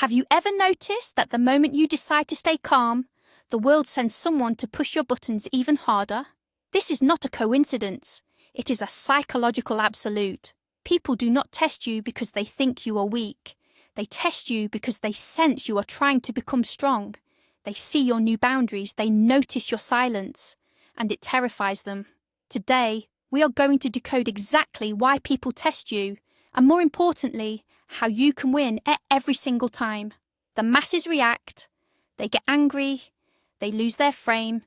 Have you ever noticed that the moment you decide to stay calm, the world sends someone to push your buttons even harder? This is not a coincidence. It is a psychological absolute. People do not test you because they think you are weak. They test you because they sense you are trying to become strong. They see your new boundaries, they notice your silence, and it terrifies them. Today, we are going to decode exactly why people test you, and more importantly, how you can win every single time. The masses react, they get angry, they lose their frame,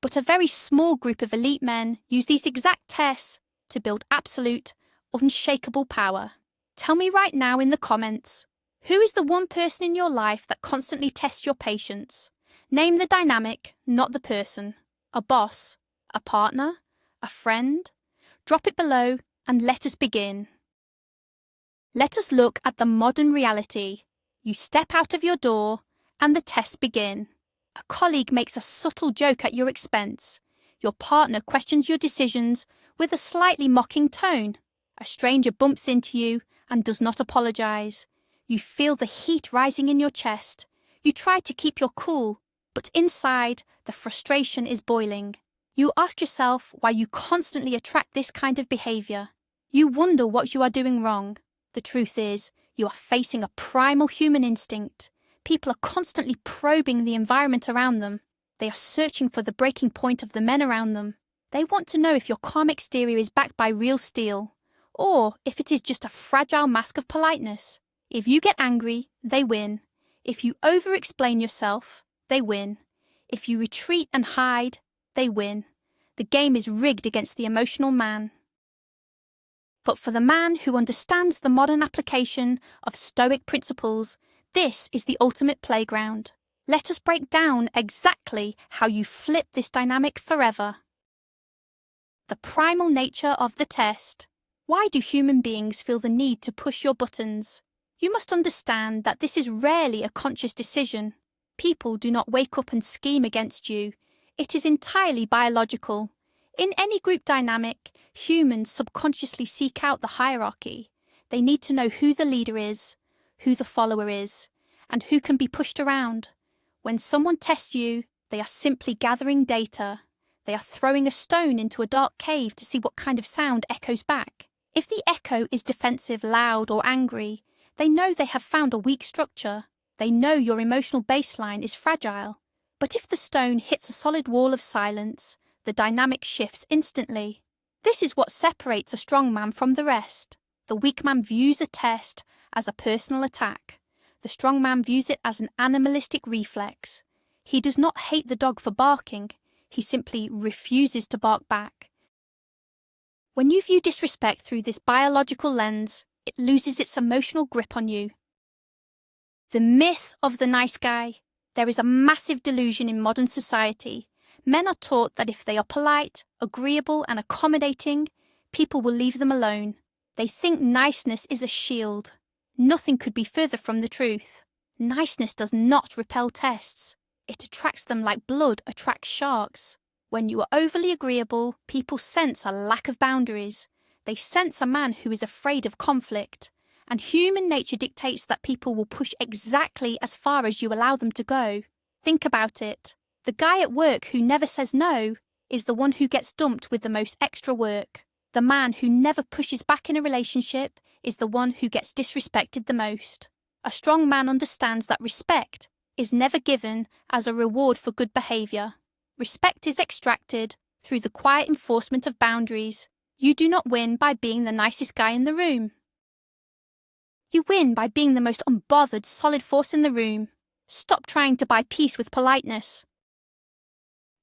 but a very small group of elite men use these exact tests to build absolute, unshakable power. Tell me right now in the comments, who is the one person in your life that constantly tests your patience? Name the dynamic, not the person. A boss, a partner, a friend? Drop it below and let us begin. Let us look at the modern reality. You step out of your door and the tests begin. A colleague makes a subtle joke at your expense. Your partner questions your decisions with a slightly mocking tone. A stranger bumps into you and does not apologize. You feel the heat rising in your chest. You try to keep your cool, but inside, the frustration is boiling. You ask yourself why you constantly attract this kind of behavior. You wonder what you are doing wrong. The truth is, you are facing a primal human instinct. People are constantly probing the environment around them. They are searching for the breaking point of the men around them. They want to know if your calm exterior is backed by real steel, or if it is just a fragile mask of politeness. If you get angry, they win. If you over-explain yourself, they win. If you retreat and hide, they win. The game is rigged against the emotional man. But for the man who understands the modern application of Stoic principles, this is the ultimate playground. Let us break down exactly how you flip this dynamic forever. The primal nature of the test. Why do human beings feel the need to push your buttons? You must understand that this is rarely a conscious decision. People do not wake up and scheme against you. It is entirely biological. In any group dynamic, humans subconsciously seek out the hierarchy. They need to know who the leader is, who the follower is, and who can be pushed around. When someone tests you, they are simply gathering data. They are throwing a stone into a dark cave to see what kind of sound echoes back. If the echo is defensive, loud, or angry, they know they have found a weak structure. They know your emotional baseline is fragile. But if the stone hits a solid wall of silence, the dynamic shifts instantly. This is what separates a strong man from the rest. The weak man views a test as a personal attack. The strong man views it as an animalistic reflex. He does not hate the dog for barking. He simply refuses to bark back. When you view disrespect through this biological lens, it loses its emotional grip on you. The myth of the nice guy. There is a massive delusion in modern society. Men are taught that if they are polite, agreeable, and accommodating, people will leave them alone. They think niceness is a shield. Nothing could be further from the truth. Niceness does not repel tests. It attracts them like blood attracts sharks. When you are overly agreeable, people sense a lack of boundaries. They sense a man who is afraid of conflict. And human nature dictates that people will push exactly as far as you allow them to go. Think about it. The guy at work who never says no is the one who gets dumped with the most extra work. The man who never pushes back in a relationship is the one who gets disrespected the most. A strong man understands that respect is never given as a reward for good behavior. Respect is extracted through the quiet enforcement of boundaries. You do not win by being the nicest guy in the room. You win by being the most unbothered, solid force in the room. Stop trying to buy peace with politeness.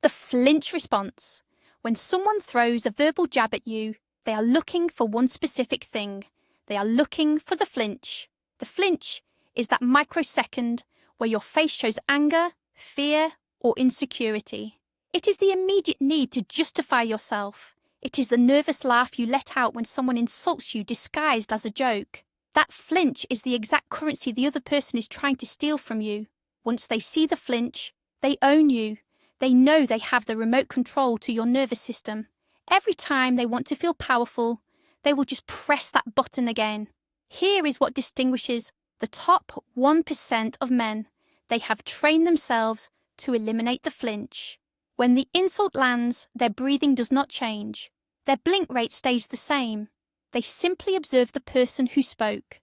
The flinch response. When someone throws a verbal jab at you, they are looking for one specific thing. They are looking for the flinch. The flinch is that microsecond where your face shows anger, fear, or insecurity. It is the immediate need to justify yourself. It is the nervous laugh you let out when someone insults you disguised as a joke. That flinch is the exact currency the other person is trying to steal from you. Once they see the flinch, they own you. They know they have the remote control to your nervous system. Every time they want to feel powerful, they will just press that button again. Here is what distinguishes The top 1% of men, they have trained themselves to eliminate the flinch. When the insult lands, their breathing does not change. Their blink rate stays the same. They simply observe the person who spoke.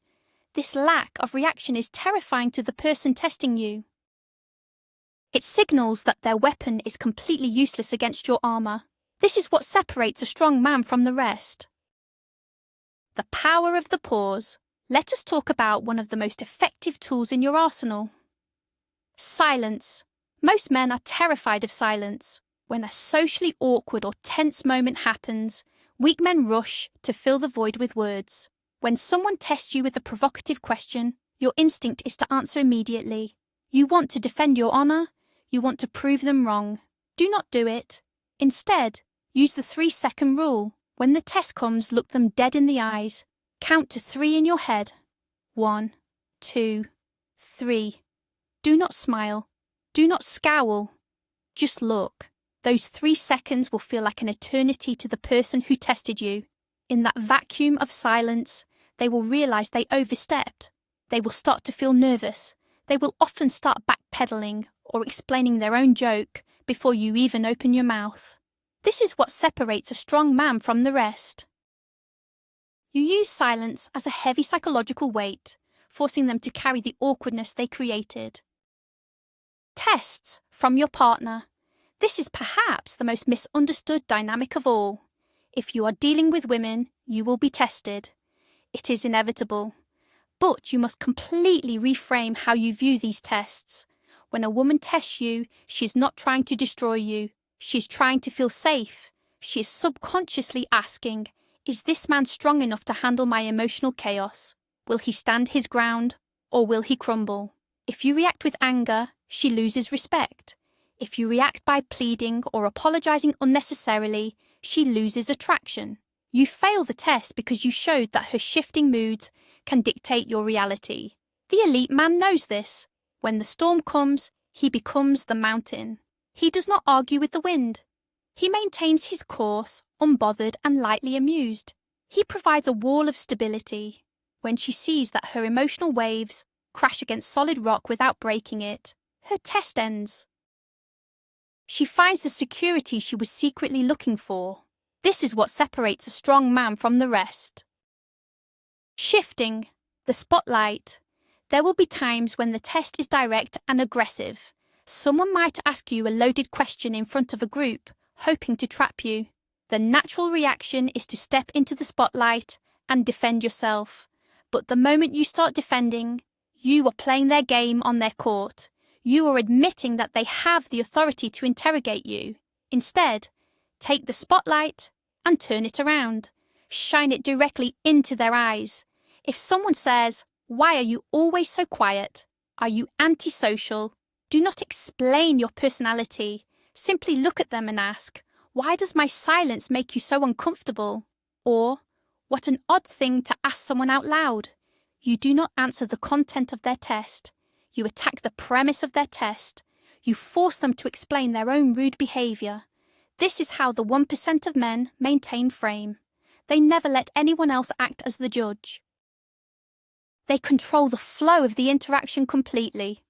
This lack of reaction is terrifying to the person testing you. It signals that their weapon is completely useless against your armor. This is what separates a strong man from the rest. The power of the pause. Let us talk about one of the most effective tools in your arsenal. Silence. Most men are terrified of silence. When a socially awkward or tense moment happens, weak men rush to fill the void with words. When someone tests you with a provocative question, your instinct is to answer immediately. You want to defend your honor. You want to prove them wrong. Do not do it. Instead, use the 3-second rule. When the test comes, look them dead in the eyes. Count to 3 in your head. 1, 2, 3. Do not smile. Do not scowl. Just look. Those 3 seconds will feel like an eternity to the person who tested you. In that vacuum of silence, they will realize they overstepped. They will start to feel nervous. They will often start backpedaling or explaining their own joke before you even open your mouth. This is what separates a strong man from the rest. You use silence as a heavy psychological weight, forcing them to carry the awkwardness they created. Tests from your partner. This is perhaps the most misunderstood dynamic of all. If you are dealing with women, you will be tested. It is inevitable. But you must completely reframe how you view these tests. When a woman tests you, she is not trying to destroy you. She is trying to feel safe. She is subconsciously asking, is this man strong enough to handle my emotional chaos? Will he stand his ground, or will he crumble? If you react with anger, she loses respect. If you react by pleading or apologizing unnecessarily, she loses attraction. You fail the test because you showed that her shifting moods can dictate your reality. The elite man knows this. When the storm comes, he becomes the mountain. He does not argue with the wind. He maintains his course, unbothered and lightly amused. He provides a wall of stability. When she sees that her emotional waves crash against solid rock without breaking it, her test ends. She finds the security she was secretly looking for. This is what separates a strong man from the rest. Shifting the spotlight. There will be times when the test is direct and aggressive. Someone might ask you a loaded question in front of a group, hoping to trap you. The natural reaction is to step into the spotlight and defend yourself. But the moment you start defending, you are playing their game on their court. You are admitting that they have the authority to interrogate you. Instead, take the spotlight and turn it around. Shine it directly into their eyes. If someone says, "Why are you always so quiet? Are you antisocial?" Do not explain your personality. Simply look at them and ask, "Why does my silence make you so uncomfortable?" Or, "What an odd thing to ask someone out loud." You do not answer the content of their test. You attack the premise of their test. You force them to explain their own rude behavior. This is how the 1% of men maintain frame. They never let anyone else act as the judge. They control the flow of the interaction completely.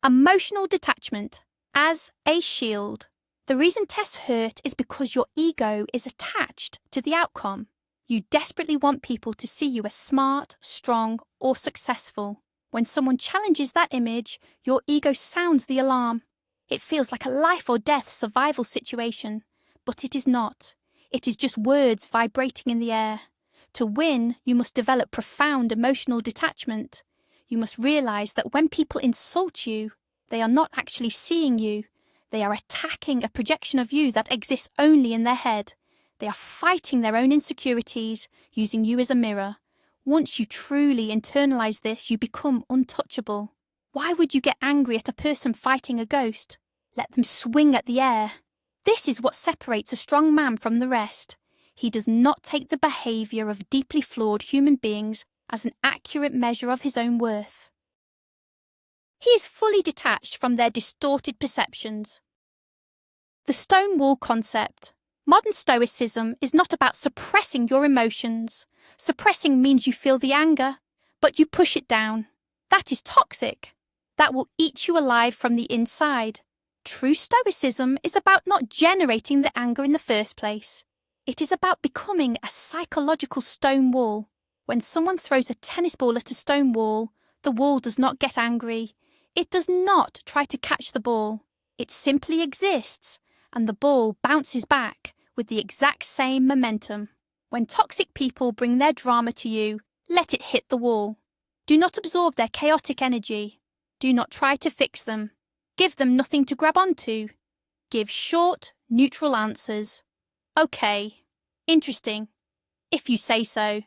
Emotional detachment as a shield. The reason tests hurt is because your ego is attached to the outcome. You desperately want people to see you as smart, strong, or successful. When someone challenges that image, your ego sounds the alarm. It feels like a life or death survival situation, but it is not. It is just words vibrating in the air. To win, you must develop profound emotional detachment. You must realize that when people insult you, they are not actually seeing you. They are attacking a projection of you that exists only in their head. They are fighting their own insecurities, using you as a mirror. Once you truly internalize this, you become untouchable. Why would you get angry at a person fighting a ghost? Let them swing at the air. This is what separates a strong man from the rest. He does not take the behavior of deeply flawed human beings as an accurate measure of his own worth. He is fully detached from their distorted perceptions. The stone wall concept. Modern Stoicism is not about suppressing your emotions. Suppressing means you feel the anger, but you push it down. That is toxic. That will eat you alive from the inside. True Stoicism is about not generating the anger in the first place. It is about becoming a psychological stone wall. When someone throws a tennis ball at a stone wall, the wall does not get angry. It does not try to catch the ball. It simply exists, and the ball bounces back with the exact same momentum. When toxic people bring their drama to you, let it hit the wall. Do not absorb their chaotic energy. Do not try to fix them. Give them nothing to grab onto. Give short, neutral answers. Okay. Interesting. If you say so.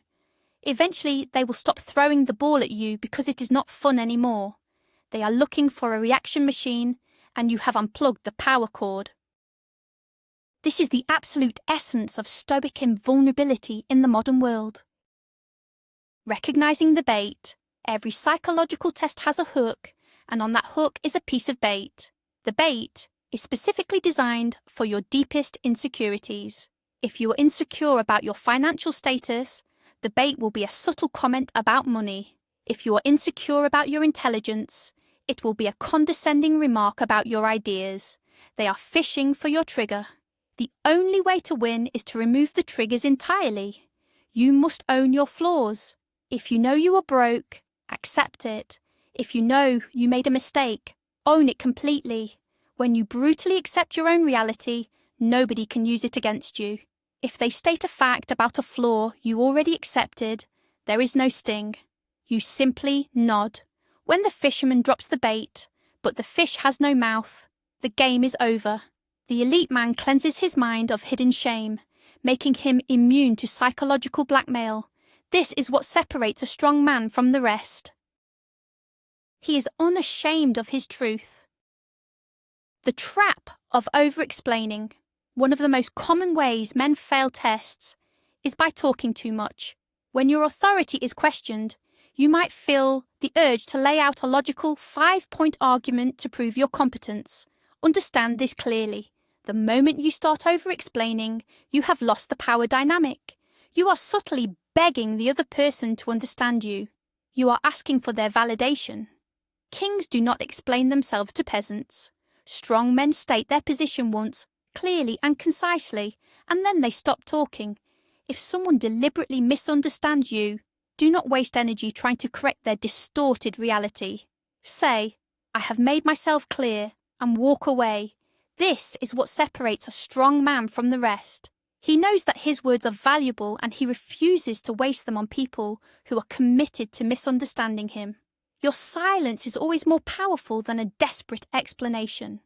Eventually, they will stop throwing the ball at you because it is not fun anymore. They are looking for a reaction machine, and you have unplugged the power cord. This is the absolute essence of Stoic invulnerability in the modern world. Recognizing the bait. Every psychological test has a hook, and on that hook is a piece of bait. The bait is specifically designed for your deepest insecurities. If you are insecure about your financial status, the bait will be a subtle comment about money. If you are insecure about your intelligence, it will be a condescending remark about your ideas. They are fishing for your trigger. The only way to win is to remove the triggers entirely. You must own your flaws. If you know you are broke, accept it. If you know you made a mistake, own it completely. When you brutally accept your own reality, nobody can use it against you. If they state a fact about a flaw you already accepted, there is no sting. You simply nod. When the fisherman drops the bait, but the fish has no mouth, the game is over. The elite man cleanses his mind of hidden shame, making him immune to psychological blackmail. This is what separates a strong man from the rest. He is unashamed of his truth. The trap of over-explaining. One of the most common ways men fail tests is by talking too much. When your authority is questioned, you might feel the urge to lay out a logical 5-point argument to prove your competence. Understand this clearly. The moment you start over-explaining, you have lost the power dynamic. You are subtly begging the other person to understand you. You are asking for their validation. Kings do not explain themselves to peasants. Strong men state their position once, clearly and concisely, and then they stop talking. If someone deliberately misunderstands you, do not waste energy trying to correct their distorted reality. Say, I have made myself clear, and walk away. This is what separates a strong man from the rest. He knows that his words are valuable and he refuses to waste them on people who are committed to misunderstanding him. Your silence is always more powerful than a desperate explanation.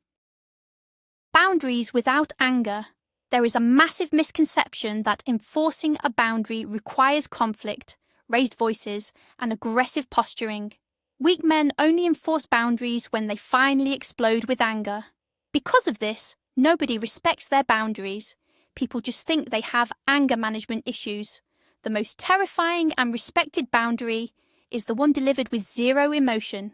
Boundaries without anger. There is a massive misconception that enforcing a boundary requires conflict, raised voices, and aggressive posturing. Weak men only enforce boundaries when they finally explode with anger. Because of this, nobody respects their boundaries. People just think they have anger management issues. The most terrifying and respected boundary is the one delivered with zero emotion.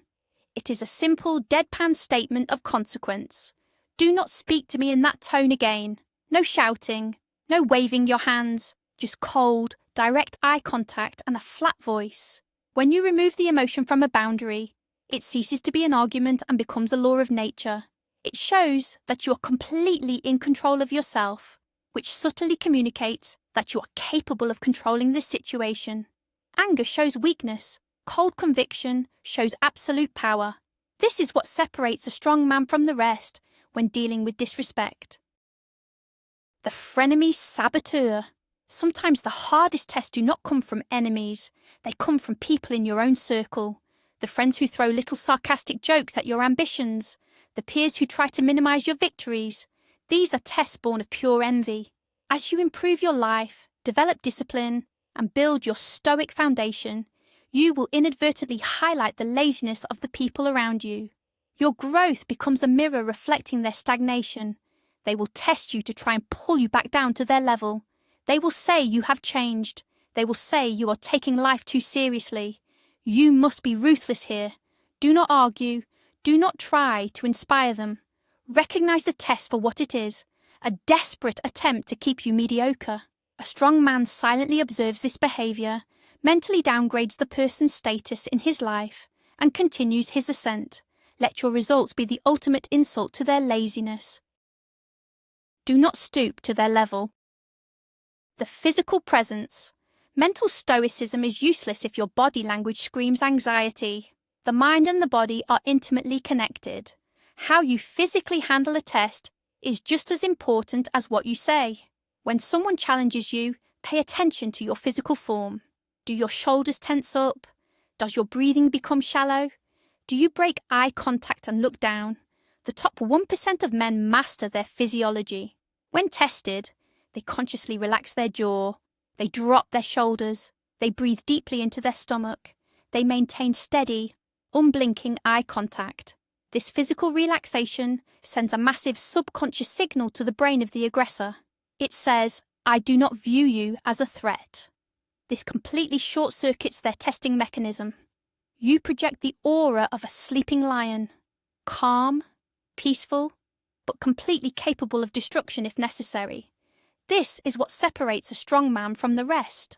It is a simple, deadpan statement of consequence. Do not speak to me in that tone again. No shouting, no waving your hands, just cold, direct eye contact and a flat voice. When you remove the emotion from a boundary, it ceases to be an argument and becomes a law of nature. It shows that you are completely in control of yourself, which subtly communicates that you are capable of controlling the situation. Anger shows weakness. Cold conviction shows absolute power. This is what separates a strong man from the rest when dealing with disrespect. The frenemy saboteur. Sometimes the hardest tests do not come from enemies. They come from people in your own circle. The friends who throw little sarcastic jokes at your ambitions. The peers who try to minimize your victories. These are tests born of pure envy. As you improve your life, develop discipline, and build your stoic foundation, you will inadvertently highlight the laziness of the people around you. Your growth becomes a mirror reflecting their stagnation. They will test you to try and pull you back down to their level. They will say you have changed. They will say you are taking life too seriously. You must be ruthless here. Do not argue. Do not try to inspire them. Recognize the test for what it is, a desperate attempt to keep you mediocre. A strong man silently observes this behavior, mentally downgrades the person's status in his life and continues his ascent. Let your results be the ultimate insult to their laziness. Do not stoop to their level. The physical presence. Mental stoicism is useless if your body language screams anxiety. The mind and the body are intimately connected. How you physically handle a test is just as important as what you say. When someone challenges you, pay attention to your physical form. Do your shoulders tense up? Does your breathing become shallow? Do you break eye contact and look down? The top 1% of men master their physiology. When tested, they consciously relax their jaw, they drop their shoulders, they breathe deeply into their stomach, they maintain steady, unblinking eye contact. This physical relaxation sends a massive subconscious signal to the brain of the aggressor. It says, "I do not view you as a threat." This completely short-circuits their testing mechanism. You project the aura of a sleeping lion, calm, peaceful, but completely capable of destruction if necessary. This is what separates a strong man from the rest.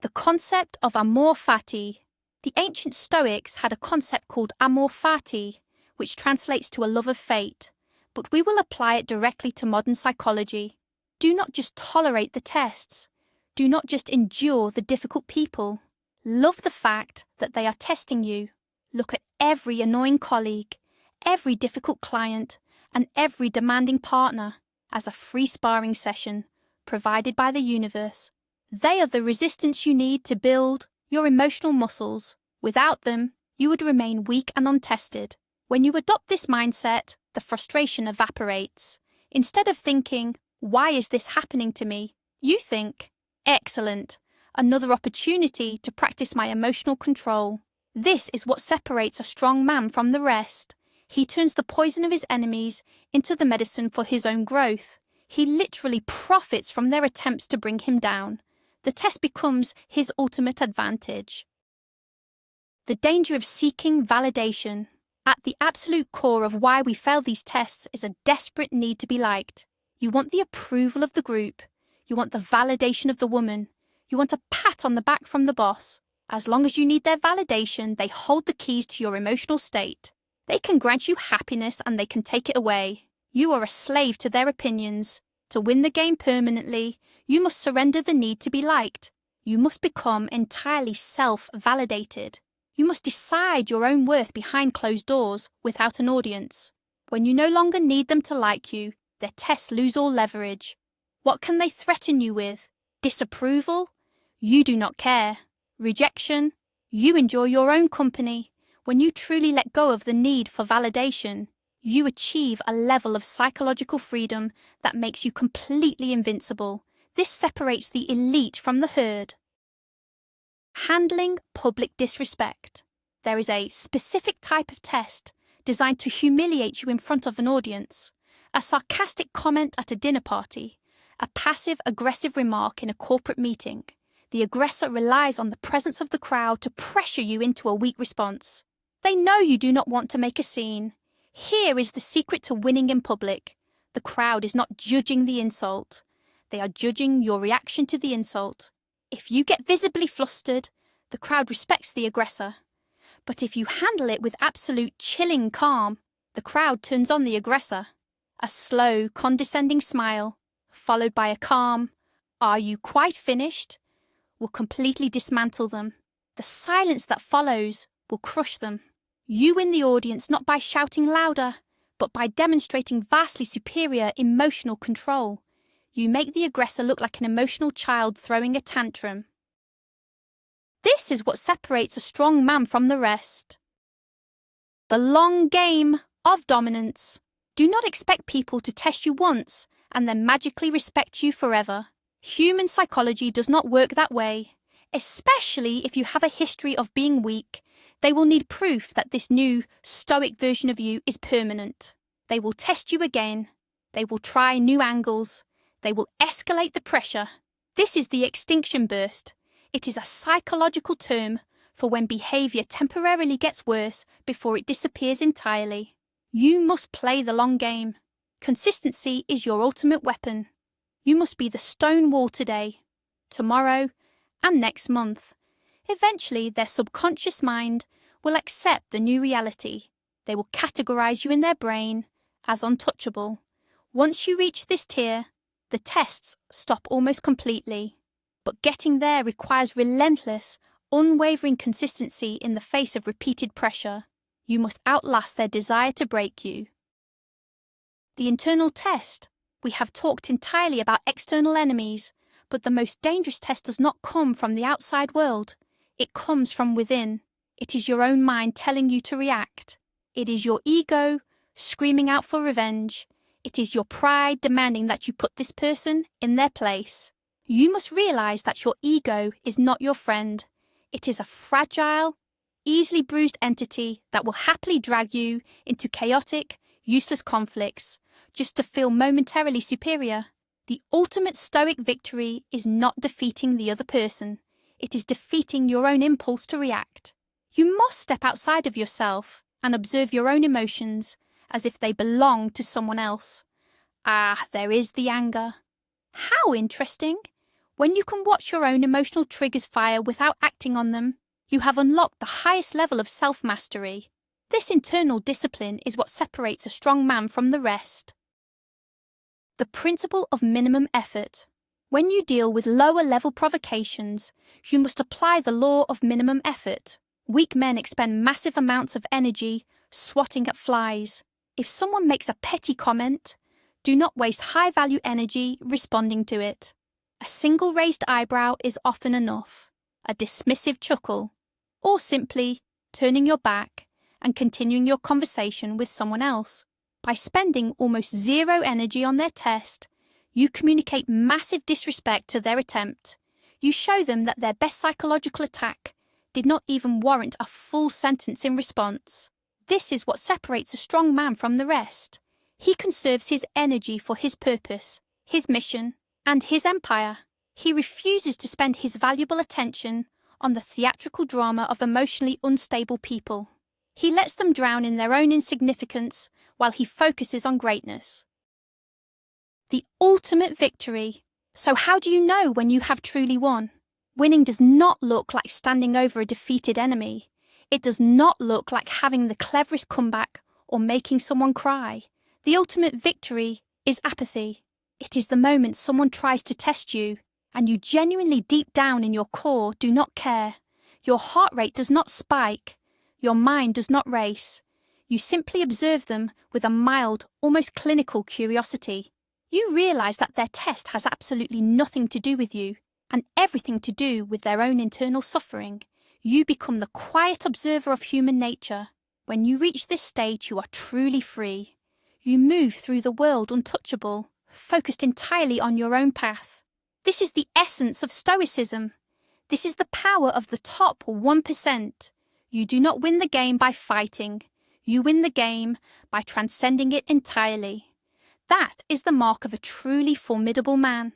The concept of amor fati. The ancient Stoics had a concept called amor fati, which translates to a love of fate, but we will apply it directly to modern psychology. Do not just tolerate the tests. Do not just endure the difficult people. Love the fact that they are testing you. Look at every annoying colleague, every difficult client, and every demanding partner as a free sparring session provided by the universe. They are the resistance you need to build your emotional muscles. Without them, you would remain weak and untested. When you adopt this mindset, the frustration evaporates. Instead of thinking, "Why is this happening to me?" you think, "Excellent, another opportunity to practice my emotional control." This is what separates a strong man from the rest. He turns the poison of his enemies into the medicine for his own growth. He literally profits from their attempts to bring him down. The test becomes his ultimate advantage. The danger of seeking validation. At the absolute core of why we fail these tests is a desperate need to be liked. You want the approval of the group. You want the validation of the woman. You want a pat on the back from the boss. As long as you need their validation, they hold the keys to your emotional state. They can grant you happiness and they can take it away. You are a slave to their opinions. To win the game permanently, you must surrender the need to be liked. You must become entirely self-validated. You must decide your own worth behind closed doors without an audience. When you no longer need them to like you, their tests lose all leverage. What can they threaten you with? Disapproval? You do not care. Rejection? You enjoy your own company. When you truly let go of the need for validation, you achieve a level of psychological freedom that makes you completely invincible. This separates the elite from the herd. Handling public disrespect. There is a specific type of test designed to humiliate you in front of an audience. A sarcastic comment at a dinner party, a passive-aggressive remark in a corporate meeting. The aggressor relies on the presence of the crowd to pressure you into a weak response. They know you do not want to make a scene. Here is the secret to winning in public. The crowd is not judging the insult. They are judging your reaction to the insult. If you get visibly flustered, the crowd respects the aggressor. But if you handle it with absolute chilling calm, the crowd turns on the aggressor. A slow, condescending smile, followed by a calm, "Are you quite finished?" will completely dismantle them. The silence that follows will crush them. You win the audience not by shouting louder, but by demonstrating vastly superior emotional control. You make the aggressor look like an emotional child throwing a tantrum. This is what separates a strong man from the rest. The long game of dominance. Do not expect people to test you once and then magically respect you forever. Human psychology does not work that way. Especially if you have a history of being weak, they will need proof that this new, stoic version of you is permanent. They will test you again. They will try new angles. They will escalate the pressure. This is the extinction burst. It is a psychological term for when behavior temporarily gets worse before it disappears entirely. You must play the long game. Consistency is your ultimate weapon. You must be the stone wall today, tomorrow, and next month. Eventually, their subconscious mind will accept the new reality. They will categorize you in their brain as untouchable. Once you reach this tier, the tests stop almost completely. But getting there requires relentless, unwavering consistency in the face of repeated pressure. You must outlast their desire to break you. The internal test. We have talked entirely about external enemies, but the most dangerous test does not come from the outside world. It comes from within. It is your own mind telling you to react. It is your ego screaming out for revenge. It is your pride demanding that you put this person in their place. You must realize that your ego is not your friend. It is a fragile, easily bruised entity that will happily drag you into chaotic, useless conflicts just to feel momentarily superior. The ultimate Stoic victory is not defeating the other person. It is defeating your own impulse to react. You must step outside of yourself and observe your own emotions as if they belong to someone else. Ah, there is the anger. How interesting! When you can watch your own emotional triggers fire without acting on them, you have unlocked the highest level of self-mastery. This internal discipline is what separates a strong man from the rest. The principle of minimum effort. When you deal with lower-level provocations, you must apply the law of minimum effort. Weak men expend massive amounts of energy swatting at flies. If someone makes a petty comment, do not waste high-value energy responding to it. A single raised eyebrow is often enough, a dismissive chuckle, or simply turning your back and continuing your conversation with someone else. By spending almost zero energy on their test, you communicate massive disrespect to their attempt. You show them that their best psychological attack did not even warrant a full sentence in response. This is what separates a strong man from the rest. He conserves his energy for his purpose, his mission, and his empire. He refuses to spend his valuable attention on the theatrical drama of emotionally unstable people. He lets them drown in their own insignificance while he focuses on greatness. The ultimate victory. So how do you know when you have truly won? Winning does not look like standing over a defeated enemy. It does not look like having the cleverest comeback or making someone cry. The ultimate victory is apathy. It is the moment someone tries to test you, and you genuinely deep down in your core do not care. Your heart rate does not spike. Your mind does not race. You simply observe them with a mild, almost clinical curiosity. You realize that their test has absolutely nothing to do with you, and everything to do with their own internal suffering. You become the quiet observer of human nature. When you reach this stage, you are truly free. You move through the world untouchable, focused entirely on your own path. This is the essence of Stoicism. This is the power of the top 1%. You do not win the game by fighting. You win the game by transcending it entirely. That is the mark of a truly formidable man.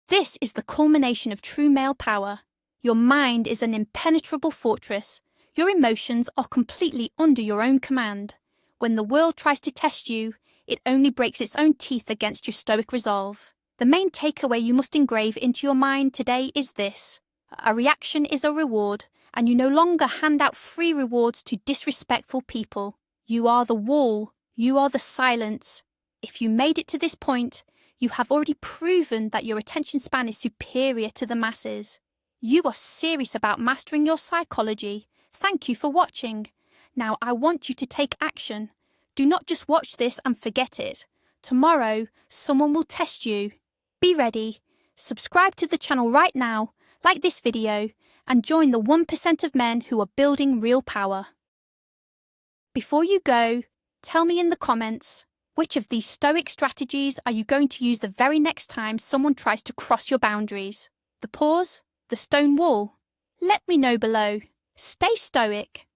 This is the culmination of true male power. Your mind is an impenetrable fortress. Your emotions are completely under your own command. When the world tries to test you, it only breaks its own teeth against your stoic resolve. The main takeaway you must engrave into your mind today is this. A reaction is a reward, and you no longer hand out free rewards to disrespectful people. You are the wall. You are the silence. If you made it to this point, you have already proven that your attention span is superior to the masses. You are serious about mastering your psychology. Thank you for watching. Now I want you to take action. Do not just watch this and forget it. Tomorrow, someone will test you. Be ready. Subscribe to the channel right now, like this video, and join the 1% of men who are building real power. Before you go, tell me in the comments, which of these stoic strategies are you going to use the very next time someone tries to cross your boundaries? The pause? The stone wall? Let me know below. Stay stoic.